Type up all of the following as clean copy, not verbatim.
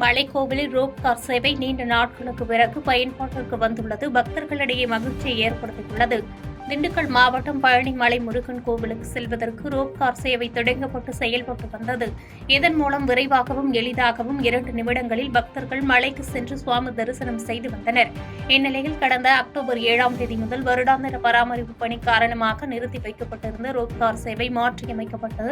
மலைக்கோவிலில் rope car சேவை நீண்ட நாட்களுக்கு பிறகு பயன்பாட்டிற்கு வந்துள்ளது பக்தர்களிடையே மகிழ்ச்சியை ஏற்படுத்தியுள்ளது. திண்டுக்கல் மாவட்டம் பழனிமலை முருகன் கோவிலுக்கு செல்வதற்கு ரோப் கார் சேவை தொடங்கப்பட்டு செயல்பட்டு வந்தது. இதன் மூலம் விரைவாகவும் எளிதாகவும் 2 நிமிடங்களில் பக்தர்கள் மலைக்கு சென்று சுவாமி தரிசனம் செய்து வந்தனர். இந்நிலையில் கடந்த அக்டோபர் 7ஆம் தேதி முதல் வருடாந்திர பராமரிப்பு பணி காரணமாக நிறுத்தி வைக்கப்பட்டிருந்த ரோப் கார் சேவை மாற்றியமைக்கப்பட்டு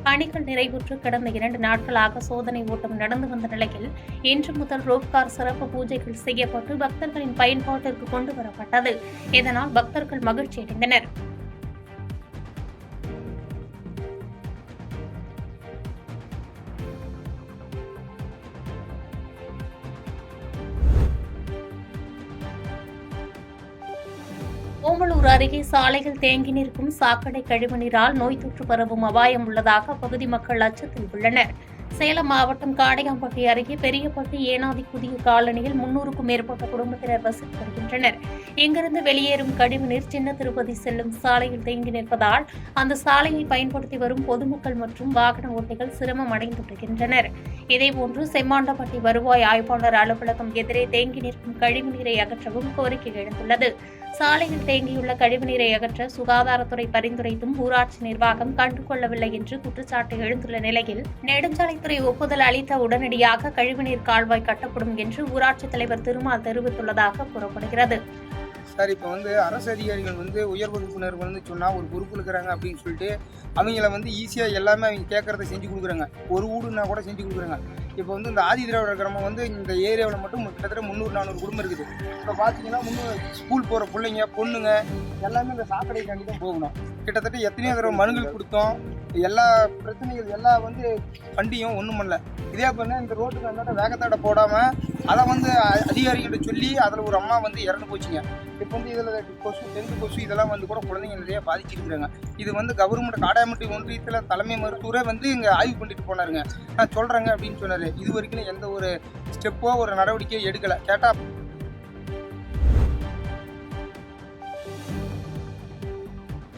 பணிகள் நிறைவுற்று கடந்த 2 நாட்களாக சோதனை ஓட்டம் நடந்து வந்த நிலையில் இன்று முதல் ரோப் கார் சிறப்பு பூஜைகள் செய்யப்பட்டு பக்தர்களின் பயன்பாட்டிற்கு கொண்டு வரப்பட்டது. இதனால் பக்தர்கள் மகிழ்ச்சி அடைந்தனர். ஓமலூர் அருகே சாலையில் தேங்கி நிற்கும் சாக்கடை கழிவுநீரால் நோய் தொற்று பரவும் அபாயம் உள்ளதாக அப்பகுதி மக்கள் அச்சத்தில் உள்ளனர். சேலம் மாவட்டம் காடையாம்பட்டி அருகே பெரியப்பட்டி ஏனாதி புதிய காலனியில் 300க்கும் மேற்பட்ட குடும்பத்தினர் வசித்து வருகின்றனர். இங்கிருந்து வெளியேறும் கழிவுநீர் சின்ன திருப்பதி செல்லும் சாலையில் தேங்கி நிற்பதால் அந்த சாலையை பயன்படுத்தி வரும் பொதுமக்கள் மற்றும் வாகன ஓட்டிகள் சிரமம் அடைந்து வருகின்றனர். இதேபோன்று செம்மாண்டப்பட்டி வருவாய் ஆய்வாளர் அலுவலகம் எதிரே தேங்கி நிற்கும் கழிவுநீரை அகற்றவும் கோரிக்கை எழுந்துள்ளது. சாலையில் தேங்கியுள்ள கழிவுநீரை அகற்ற சுகாதாரத்துறை பரிந்துரைத்தும் ஊராட்சி நிர்வாகம் கண்டுகொள்ளவில்லை என்று குற்றச்சாட்டு எழுந்துள்ள நிலையில் நெடுஞ்சாலைத்துறை ஒப்புதல் அளித்த உடனடியாக கழிவுநீர் கால்வாய் கட்டப்படும் என்று ஊராட்சித் தலைவர் திருமால் தெரிவித்துள்ளதாக கூறப்படுகிறது. சார், இப்போ அரசு அதிகாரிகள் உயர் வகுப்பினர் சொன்னால் ஒரு பொறுப்பு இருக்கிறாங்க அப்படின்னு சொல்லிட்டு அவங்கள ஈஸியாக எல்லாமே அவங்க கேட்குறத செஞ்சு கொடுக்குறாங்க. ஒரு வீடுனா கூட செஞ்சு கொடுக்குறாங்க. இப்போ இந்த ஆதி திராவிட கிராமம் இந்த ஏரியாவில் மட்டும் கிட்டத்தட்ட 300-400 குடும்பம் இருக்குது. இப்போ பார்த்தீங்கன்னா ஸ்கூல் போகிற பிள்ளைங்க பொண்ணுங்க எல்லாமே இந்த சாக்கடைக்காண்டி தான் போகணும். கிட்டத்தட்ட எத்தனையோ தடவை மனுகள் கொடுத்தோம். எல்லா பிரச்சனைகள் எல்லா வண்டியும் ஒன்றும் பண்ணல. இதே பண்ண இந்த ரோட்டுக்கு அந்தாண்ட வேகத்தாடை போடாமல் அதை அதிகாரிகிட்ட சொல்லி அதில் ஒரு அம்மா இறந்து போச்சுங்க. இப்போ இதில் கொசு, டெங்கு கொசு இதெல்லாம் கூட குழந்தைங்க நிறைய பாதிச்சிருக்கிறாங்க. இது கவர்மெண்ட் காடையாம்பட்டி ஒன்றியத்தில் தலைமை மருத்துவரை இங்கே ஆய்வு பண்ணிட்டு போனாருங்க. நான் சொல்கிறேங்க அப்படின்னு சொன்னார். இது வரைக்கும் எந்த ஒரு ஸ்டெப்போ ஒரு நடவடிக்கையோ எடுக்கலை. கேட்டால்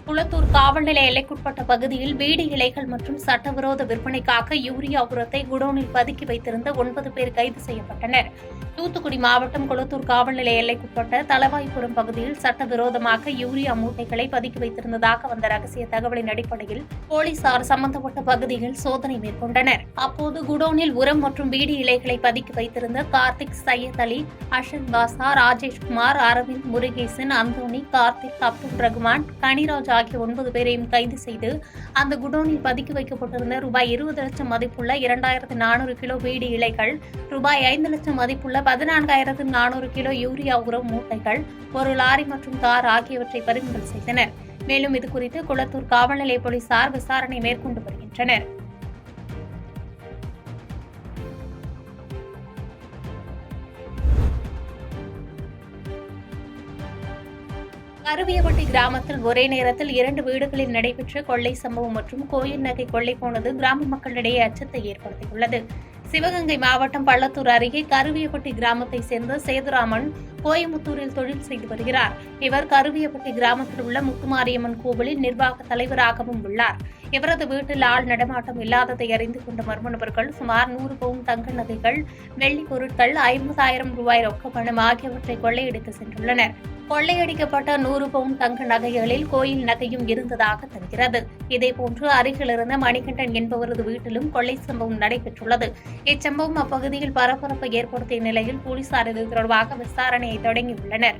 குளத்தூர் காவல் நிலைய எல்லைக்குட்பட்ட பகுதியில் பீடி இலைகள் மற்றும் சட்டவிரோத விற்பனைக்காக யூரியா உரத்தை குடோனில் பதுக்கி வைத்திருந்த 9 பேர் கைது செய்யப்பட்டனர். தூத்துக்குடி மாவட்டம் குளத்தூர் காவல் நிலைய எல்லைக்குட்பட்ட தலவாய்புரம் பகுதியில் சட்டவிரோதமாக யூரியா மூட்டைகளை பதுக்கி வைத்திருந்ததாக வந்த ரகசிய தகவலின் அடிப்படையில் போலீசார் சம்பந்தப்பட்ட பகுதியில் சோதனை மேற்கொண்டனர். அப்போது குடோனில் உரம் மற்றும் பீடி இலைகளை பதுக்கி வைத்திருந்த கார்த்திக், சையத் அலி, அஷன் பாசா, ராஜேஷ்குமார், அரவிந்த், முருகேசன், அந்தோனி, கார்த்திக், அப்துல் ரகுமான், கனிராஜ் ஆகிய 9 பேரையும் கைது செய்து அந்த குடோனில் பதுக்கி வைக்கப்பட்டிருந்த ரூபாய் 20 லட்சம் மதிப்புள்ள 2400 கிலோ பீடி இலைகள், ரூபாய் 5 லட்சம் மதிப்புள்ள 14,400 கிலோ யூரியா உரம் மூட்டைகள், ஒரு லாரி மற்றும் கார் ஆகியவற்றை பறிமுதல் செய்தனர். மேலும் இதுகுறித்து குளத்தூர் காவல் நிலைய போலீசார் விசாரணை மேற்கொண்டு வருகின்றனர். கருவியப்பட்டி கிராமத்தில் ஒரே நேரத்தில் 2 வீடுகளில் நடைபெற்ற கொள்ளை சம்பவம் மற்றும் கோயில் நகை கொள்ளை போனது கிராம மக்களிடையே அச்சத்தை ஏற்படுத்தியுள்ளது. சிவகங்கை மாவட்டம் பள்ளத்தூர் அருகே கருவியப்பட்டி கிராமத்தை சேர்ந்த சேதுராமன் கோயமுத்தூரில் தொழில் செய்து வருகிறார். இவர் கருவியப்பட்டி கிராமத்தில் உள்ள முத்துமாரியம்மன் கோவிலில் நிர்வாக தலைவராகவும் உள்ளார். இவரது வீட்டில் ஆள் நடமாட்டம் இல்லாததை அறிந்து கொண்ட மர்ம நபர்கள் சுமார் 100 பவுன் தங்க நகைகள், வெள்ளி பொருட்கள், 50,000 ரூபாய் ரொக்க பணம் ஆகியவற்றை கொள்ளையடித்து சென்றுள்ளனர். கொள்ளையடிக்கப்பட்ட 100 பவுன் தங்க நகைகளில் கோயில் நகையும் இருந்ததாக தெரிகிறது. இதேபோன்று அருகில் இருந்த மணிகண்டன் என்பவரது வீட்டிலும் கொள்ளை சம்பவம் நடைபெற்றுள்ளது. இச்சம்பவம் அப்பகுதியில் பரபரப்பை ஏற்படுத்திய நிலையில் போலீசார் இது தொடர்பாக விசாரணையை தொடங்கியுள்ளனர்.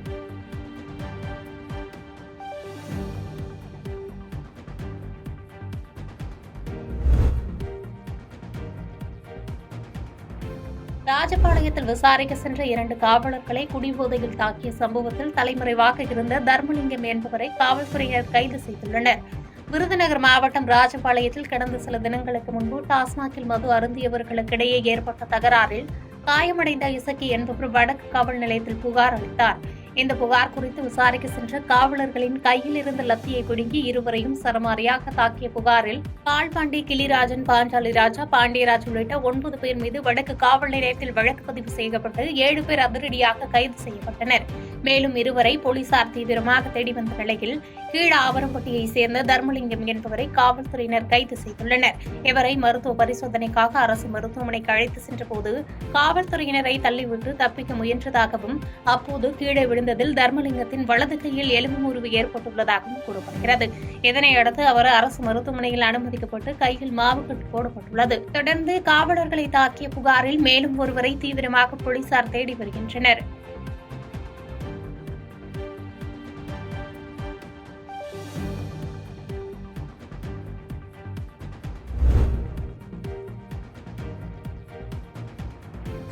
ராஜபாளையத்தில் விசாரிக்க சென்ற 2 காவலர்களை குடிபோதையில் தாக்கிய சம்பவத்தில் தலைமறைவாக இருந்த தர்மலிங்கம் என்பவரை காவல்துறையினர் கைது செய்துள்ளனர். விருதுநகர் மாவட்டம் ராஜபாளையத்தில் கடந்த சில தினங்களுக்கு முன்பு டாஸ்மாகில் மது அருந்தியவர்களுக்கிடையே ஏற்பட்ட தகராறில் காயமடைந்த இசக்கி என்பவர் வடக்கு காவல் நிலையத்தில் புகார் அளித்தார். இந்த புகார் குறித்து விசாரிக்க சென்ற காவலர்களின் கையில் இருந்த லத்தியை பிடுங்கி இருவரையும் சரமாரியாக தாக்கிய புகாரில் பால்பாண்டி, கிளிராஜன், பாஞ்சாலி ராஜா, பாண்டியராஜ் உள்ளிட்ட 9 பேர் மீது வடக்கு காவல் நிலையத்தில் வழக்கு பதிவு செய்யப்பட்டு 7 பேர் அதிரடியாக கைது செய்யப்பட்டனர். மேலும் இருவரை போலீசார் தீவிரமாக தேடி வந்த நிலையில் கீழ ஆவரம்பட்டியை சேர்ந்த தர்மலிங்கம் என்பவரை காவல்துறையினர் கைது செய்துள்ளனர். இவரை மருத்துவ பரிசோதனைக்காக அரசு மருத்துவமனைக்கு அழைத்து சென்றபோது காவல்துறையினரை தள்ளிவிட்டு தப்பிக்க முயன்றதாகவும், அப்போது கீழே விழுந்ததில் தர்மலிங்கத்தின் வலது கையில் எலும்பு முறிவு ஏற்பட்டுள்ளதாகவும் கூறப்படுகிறது. இதனையடுத்து அவர் அரசு மருத்துவமனையில் அனுமதிக்கப்பட்டு கையில் மாவுக்கட்டு போடப்பட்டுள்ளது. தொடர்ந்து காவலர்களை தாக்கிய புகாரில் மேலும் ஒருவரை தீவிரமாக போலீசார் தேடி வருகின்றனர்.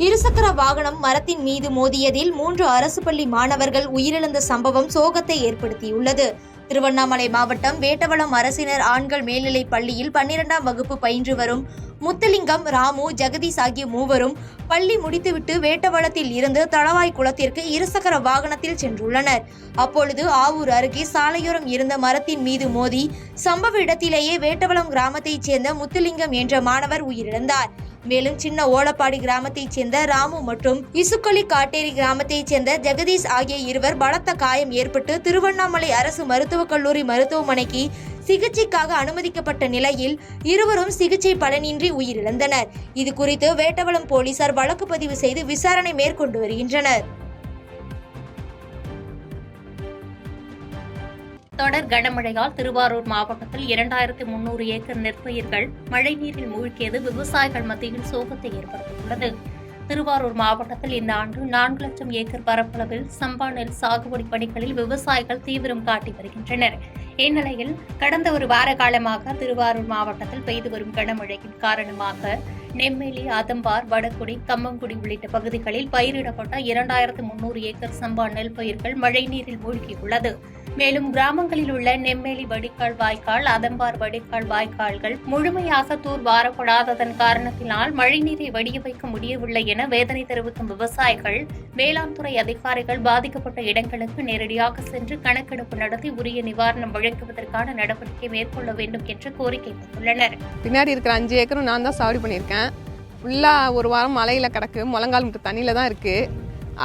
இருசக்கர வாகனம் மரத்தின் மீது மோதியதில் 3 அரசு பள்ளி மாணவர்கள் உயிரிழந்த சம்பவம் சோகத்தை ஏற்படுத்தியுள்ளது. திருவண்ணாமலை மாவட்டம் வேட்டவளம் அரசினர் ஆண்கள் மேல்நிலைப் பள்ளியில் 12ஆம் வகுப்பு பயின்று வரும் முத்துலிங்கம், ராமு, ஜெகதீஷ் ஆகிய மூவரும் பள்ளி முடித்துவிட்டு வேட்டவளத்தில் இருந்து தளவாய் குளத்திற்கு இருசக்கர வாகனத்தில் சென்றுள்ளனர். அப்பொழுது ஆவூர் அருகே சாலையோரம் இருந்த மரத்தின் மீது மோதி சம்பவ இடத்திலேயே வேட்டவளம் கிராமத்தைச் சேர்ந்த முத்துலிங்கம் என்ற மாணவர் உயிரிழந்தார். மேலும் சின்ன ஓலப்பாடி கிராமத்தைச் சேர்ந்த ராமு மற்றும் இசுக்கொலி காட்டேரி கிராமத்தைச் சேர்ந்த ஜெகதீஷ் ஆகிய இருவர் பலத்த காயம் ஏற்பட்டு திருவண்ணாமலை அரசு மருத்துவக் கல்லூரி மருத்துவமனைக்கு சிகிச்சைக்காக அனுமதிக்கப்பட்ட நிலையில் இருவரும் சிகிச்சை பலனின்றி உயிரிழந்தனர். இது குறித்து வேட்டவளம் போலீசார் வழக்கு பதிவு செய்து விசாரணை மேற்கொண்டு வருகின்றனர். தொடர் கனமழையால் திருவாரூர் மாவட்டத்தில் 2300 ஏக்கர் நெற்பயிர்கள் மழைநீரில் மூழ்கியது விவசாயிகள் மத்தியில் சோகத்தை ஏற்படுத்தியுள்ளது. திருவாரூர் மாவட்டத்தில் இந்த ஆண்டு 4 லட்சம் ஏக்கர் பரப்பளவில் சம்பா நெல் சாகுபடி பணிகளில் விவசாயிகள் தீவிரம் காட்டி வருகின்றனர். இந்நிலையில் கடந்த ஒரு வார காலமாக திருவாரூர் மாவட்டத்தில் பெய்து வரும் கனமழையின் காரணமாக நெம்மேலி, அதம்பார், வடக்குடி, கம்மங்குடி உள்ளிட்ட பகுதிகளில் பயிரிடப்பட்ட 2300 ஏக்கர் சம்பா நெல் பயிர்கள் மழைநீரில் மூழ்கியுள்ளது. மேலும் கிராமங்களில் உள்ள நெம்மேலி வடிகால் வாய்க்கால், அதம்பார் வடிகால் வாய்க்கால்கள் முழுமையாக தூர்வாரப்படாததன் காரணத்தினால் மழைநீரை வடிய வைக்க முடியவில்லை என வேதனை தெரிவிக்கும் விவசாயிகள், வேளாண் துறை அதிகாரிகள் பாதிக்கப்பட்ட இடங்களுக்கு நேரடியாக சென்று கணக்கெடுப்பு நடத்தி உரிய நிவாரணம் வழங்குவதற்கான நடவடிக்கை மேற்கொள்ள வேண்டும் என்று கோரிக்கை வைத்துள்ளனர். பின்னாடி இருக்கிற 5 ஏக்கரும் நான் தான் சாவடி பண்ணியிருக்கேன். ஃபுல்லாக ஒரு வாரம் மழையில் கிடக்கு, முழங்கால் மட்டும் தண்ணியில் தான் இருக்குது.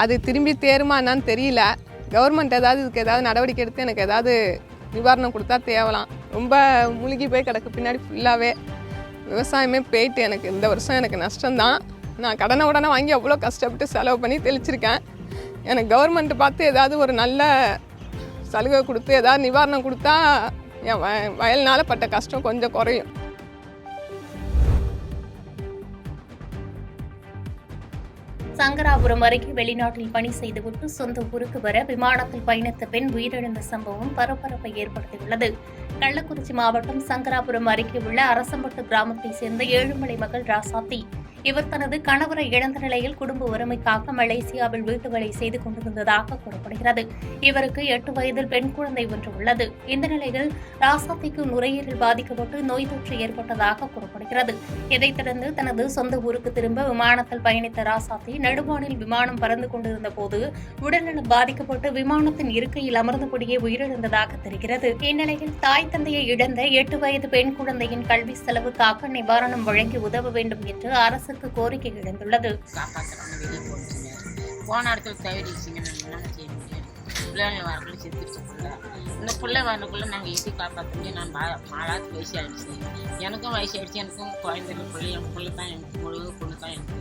அது திரும்பி தேருமா என்னன்னு தெரியல. கவர்மெண்ட் இதுக்கு ஏதாவது நடவடிக்கை எடுத்து எனக்கு ஏதாவது நிவாரணம் கொடுத்தா தேவலாம். ரொம்ப மூழ்கி போய் கிடக்கு பின்னாடி ஃபுல்லாகவே. விவசாயமே போயிட்டு எனக்கு இந்த வருஷம் எனக்கு நஷ்டம்தான். நான் கடனை வாங்கி அவ்வளோ கஷ்டப்பட்டு செலவு பண்ணி தெளிச்சிருக்கேன். எனக்கு கவர்மெண்ட் பார்த்து ஏதாவது ஒரு நல்ல சலுகை கொடுத்து ஏதாவது நிவாரணம் கொடுத்தா என் வயல்னால பட்ட கஷ்டம் கொஞ்சம் குறையும். சங்கராபுரம் அருகே வெளிநாட்டில் பணி செய்துவிட்டு சொந்த ஊருக்கு வர விமானத்தில் பயணித்த பெண் உயிரிழந்த சம்பவம் பரபரப்பை ஏற்படுத்தியுள்ளது. கள்ளக்குறிச்சி மாவட்டம் சங்கராபுரம் அருகே உள்ள அரசம்பட்டு கிராமத்தைச் சேர்ந்த ஏழுமலை மகள் ராசாத்தி. இவர் தனது கணவரை இழந்த நிலையில் குடும்ப உரிமைக்காக மலேசியாவில் வீட்டு வேலை செய்து கொண்டிருந்ததாக கூறப்படுகிறது. இவருக்கு 8 வயதில் பெண் குழந்தை ஒன்று உள்ளது. இந்த நிலையில் ராசாத்திக்கு நுரையீரல் பாதிக்கப்பட்டு நோய் தொற்று ஏற்பட்டதாக கூறப்படுகிறது. இதைத் தொடர்ந்து தனது சொந்த ஊருக்கு திரும்ப விமானத்தில் பயணித்த ராசாத்தி நடுவானில் விமானம் பறந்து கொண்டிருந்த போது உடல்நலம் பாதிக்கப்பட்டு விமானத்தின் இருக்கையில் அமர்ந்தபடியே உயிரிழந்ததாக தெரிகிறது. இந்நிலையில் தாய் தந்தையை இழந்த 8 வயது பெண் குழந்தையின் கல்வி செலவுக்காக நிவாரணம் வழங்கி உதவ வேண்டும் என்று அரசுக்கு கோரிக்கை எழுந்துள்ளது. போன இடத்துல தவறிடுச்சுங்க, நாங்கள் என்ன செய்ய முடியும்? பிள்ளைங்க வரக்குள்ள செத்துருச்சு. இந்த பிள்ளை வரக்குள்ள நாங்கள் எப்படி காப்பாற்ற முடியும்? நான் மாலாத்து வயசு ஆகிடுச்சு, எனக்கும் வயசு ஆகிடுச்சு, எனக்கும் குழந்தைங்க பிள்ளை, என் பிள்ளை தான் எனக்கு முழுக பொண்ணு தான் எனக்கு.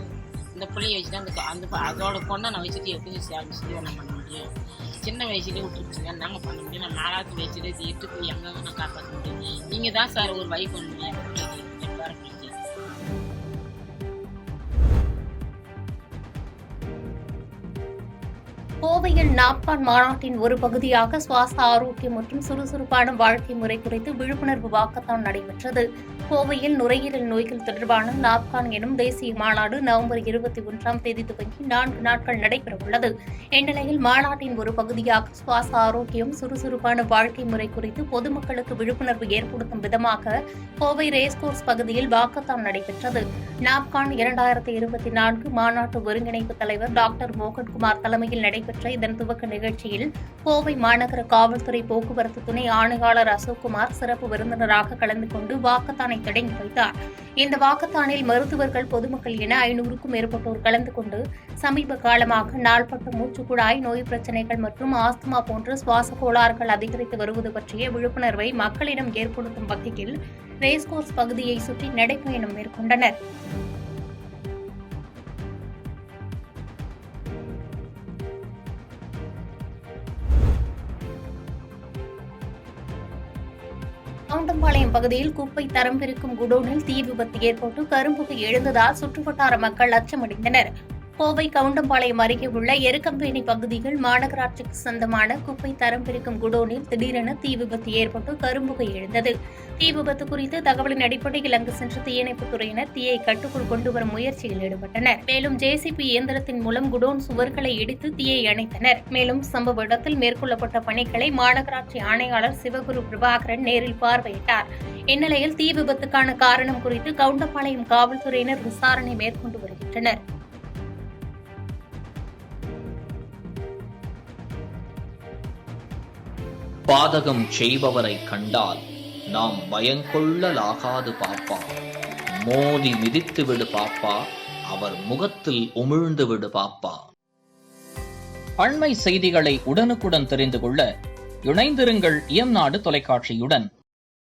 இந்த பிள்ளைய வச்சுட்டு அந்த அதோட பொண்ணை நான் வச்சுட்டு எப்படி சேவை பண்ண முடியும்? சின்ன வயசுலேயே விட்டுருச்சுங்க, நாங்கள் பண்ண முடியும்? நான் மாலாத்து வயசுலேயே எட்டு போய் எங்கே நான் காப்பாற்ற முடியும்? நீங்கள் தான் சார் ஒரு வழி பண்ணுங்க. கோவையில் நாப்கான் மாநாட்டின் ஒரு பகுதியாக சுவாச ஆரோக்கியம் மற்றும் சுறுசுறுப்பான வாழ்க்கை முறை குறித்து விழிப்புணர்வு வாக்கத்தான் நடைபெற்றது. கோவையில் நுரையீரல் நோய்கள் தொடர்பான நாப்கான் எனும் தேசிய மாநாடு நவம்பர் 21ஆம் தேதி துவங்கி 4 நாட்கள் நடைபெறவுள்ளது. இந்நிலையில் மாநாட்டின் ஒரு பகுதியாக சுவாச ஆரோக்கியம், சுறுசுறுப்பான வாழ்க்கை முறை குறித்து பொதுமக்களுக்கு விழிப்புணர்வு ஏற்படுத்தும் விதமாக கோவை ரேஸ்கோர்ஸ் பகுதியில் வாக்கத்தான் நடைபெற்றது. நாப்கான் 2024 மாநாட்டு ஒருங்கிணைப்பு தலைவர் டாக்டர் மோகன்குமார் தலைமையில் நடைபெற்ற இதன் துவக்க நிகழ்ச்சியில் கோவை மாநகர காவல்துறை போக்குவரத்து துணை ஆணையாளர் அசோக்குமார் சிறப்பு விருந்தினராக கலந்து கொண்டு வாக்கத்தானை தொடங்கி வைத்தார். இந்த வாக்கத்தானில் மருத்துவர்கள், பொதுமக்கள் என 500க்கும் மேற்பட்டோர் கலந்து கொண்டு சமீப காலமாக நாள்பட்ட மூச்சுக்குழாய் நோய் பிரச்சினைகள் மற்றும் ஆஸ்துமா போன்ற சுவாச கோளாறுகள் அதிகரித்து வருவது பற்றிய விழிப்புணர்வை மக்களிடம் ஏற்படுத்தும் வகையில் ரேஸ்கோர்ஸ் பகுதியை சுற்றி நடைபயணம் மேற்கொண்டனர். கவுண்டம்பாளையம் பகுதியில் குப்பை தரம் பிரிக்கும் குடோனில் தீ விபத்து ஏற்பட்டு கரும்புகை எழுந்ததால் சுற்றுவட்டார மக்கள் அச்சமடைந்தனர். கோவை கவுண்டம்பாளையம் அருகே உள்ள எருக்கம்பேணி பகுதியில் மாநகராட்சிக்கு சொந்தமான குப்பை தரம் பிரிக்கும் குடோனில் திடீரென தீ விபத்து ஏற்பட்டு கரும்புகை எழுந்தது. தீ விபத்து குறித்து தகவலின் அடிப்படையில் அங்கு சென்ற தீயணைப்புத் துறையினர் தீயை கட்டுக்குள் கொண்டுவரும் முயற்சியில் ஈடுபட்டனர். மேலும் ஜேசிபி இயந்திரத்தின் மூலம் குடோன் சுவர்களை இடித்து தீயை அணைத்தனர். மேலும் சம்பவ இடத்தில் மேற்கொள்ளப்பட்ட பணிகளை மாநகராட்சி ஆணையாளர் சிவகுரு பிரபாகரன் நேரில் பார்வையிட்டார். இந்நிலையில் தீ விபத்துக்கான காரணம் குறித்து கவுண்டம்பாளையம் காவல்துறையினர் விசாரணை மேற்கொண்டு வருகின்றனர். பாதகம் செய்பவரை கண்டால் நாம் பயங்கொள்ளலாகாது பாப்பா. மோதி மிதித்து விடு பாப்பா, அவர் முகத்தில் உமிழ்ந்து விடு பாப்பா. அண்மை செய்திகளை உடனுக்குடன் தெரிந்து கொள்ள இணைந்திருங்கள் இயம்நாடு தொலைக்காட்சியுடன்.